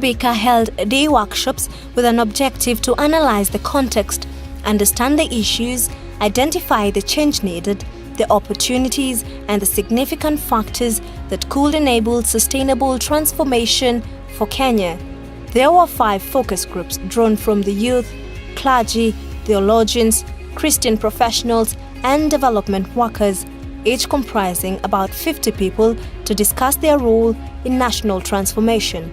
Hesabika held day workshops with an objective to analyze the context, understand the issues, identify the change needed, the opportunities and the significant factors that could enable sustainable transformation for Kenya. There were 5 focus groups drawn from the youth, clergy, theologians, Christian professionals and development workers, each comprising about 50 people to discuss their role in national transformation.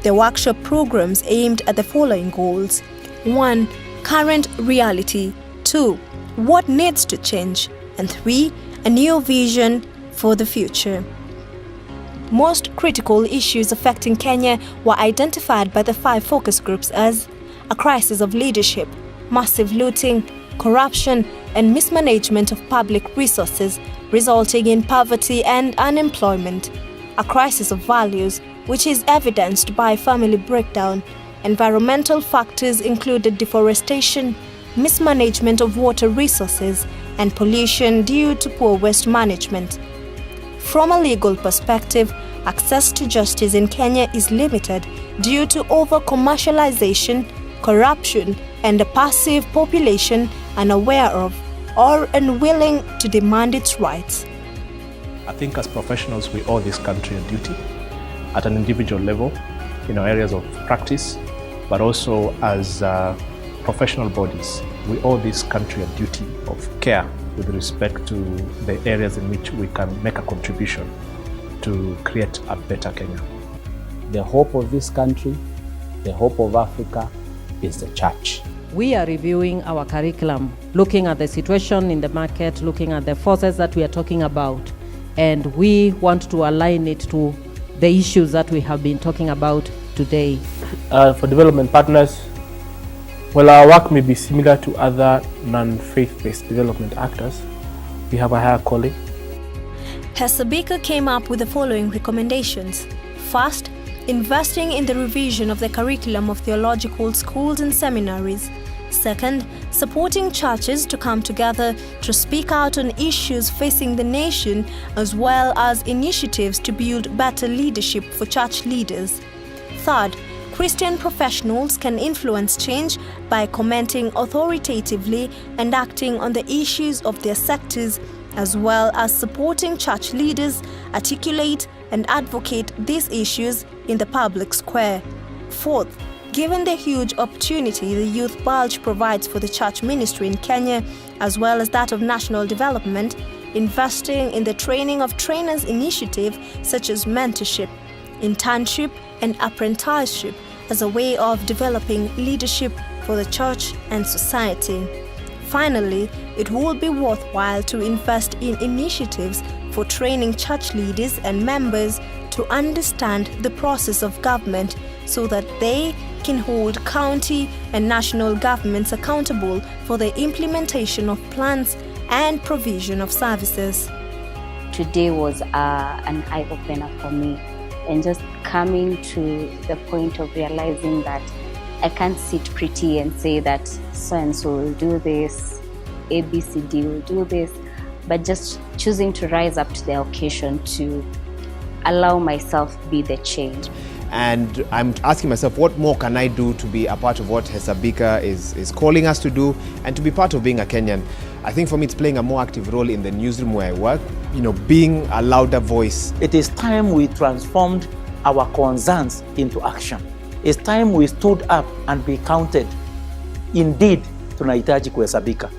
The workshop programs aimed at the following goals: 1. Current reality. 2. What needs to change? And 3. A new vision for the future. Most critical issues affecting Kenya were identified by the 5 focus groups as a crisis of leadership, massive looting, corruption and mismanagement of public resources resulting in poverty and unemployment, a crisis of values which is evidenced by family breakdown. Environmental factors included deforestation, mismanagement of water resources and pollution due to poor waste management. From a legal perspective, access to justice in Kenya is limited due to over-commercialization, corruption, and a passive population unaware of or unwilling to demand its rights. I think as professionals, we owe this country a duty at an individual level in our areas of practice, but also as professional bodies. We owe this country a duty of care with respect to the areas in which we can make a contribution to create a better Kenya. The hope of this country, the hope of Africa, is the church. We are reviewing our curriculum, looking at the situation in the market, looking at the forces that we are talking about, and we want to align it to the issues that we have been talking about today. For development partners, well, our work may be similar to other non-faith-based development actors. We have a higher calling. Hesabika came up with the following recommendations. First, investing in the revision of the curriculum of theological schools and seminaries. Second, supporting churches to come together to speak out on issues facing the nation, as well as initiatives to build better leadership for church leaders. Third, Christian professionals can influence change by commenting authoritatively and acting on the issues of their sectors, as well as supporting church leaders articulate and advocate these issues in the public square. Fourth, given the huge opportunity the youth bulge provides for the church ministry in Kenya, as well as that of national development, investing in the training of trainers initiative such as mentorship, internship and apprenticeship as a way of developing leadership for the church and society. Finally, it would be worthwhile to invest in initiatives for training church leaders and members to understand the process of government so that they can hold county and national governments accountable for the implementation of plans and provision of services. Today was an eye-opener for me, and just coming to the point of realizing that I can't sit pretty and say that so-and-so will do this, ABCD will do this, but just choosing to rise up to the occasion to allow myself be the change. And I'm asking myself, what more can I do to be a part of what Hesabika is calling us to do and to be part of being a Kenyan? I think for me it's playing a more active role in the newsroom where I work, being a louder voice. It is time we transformed our concerns into action. It's time we stood up and be counted. Indeed, tunahitaji kuhesabika.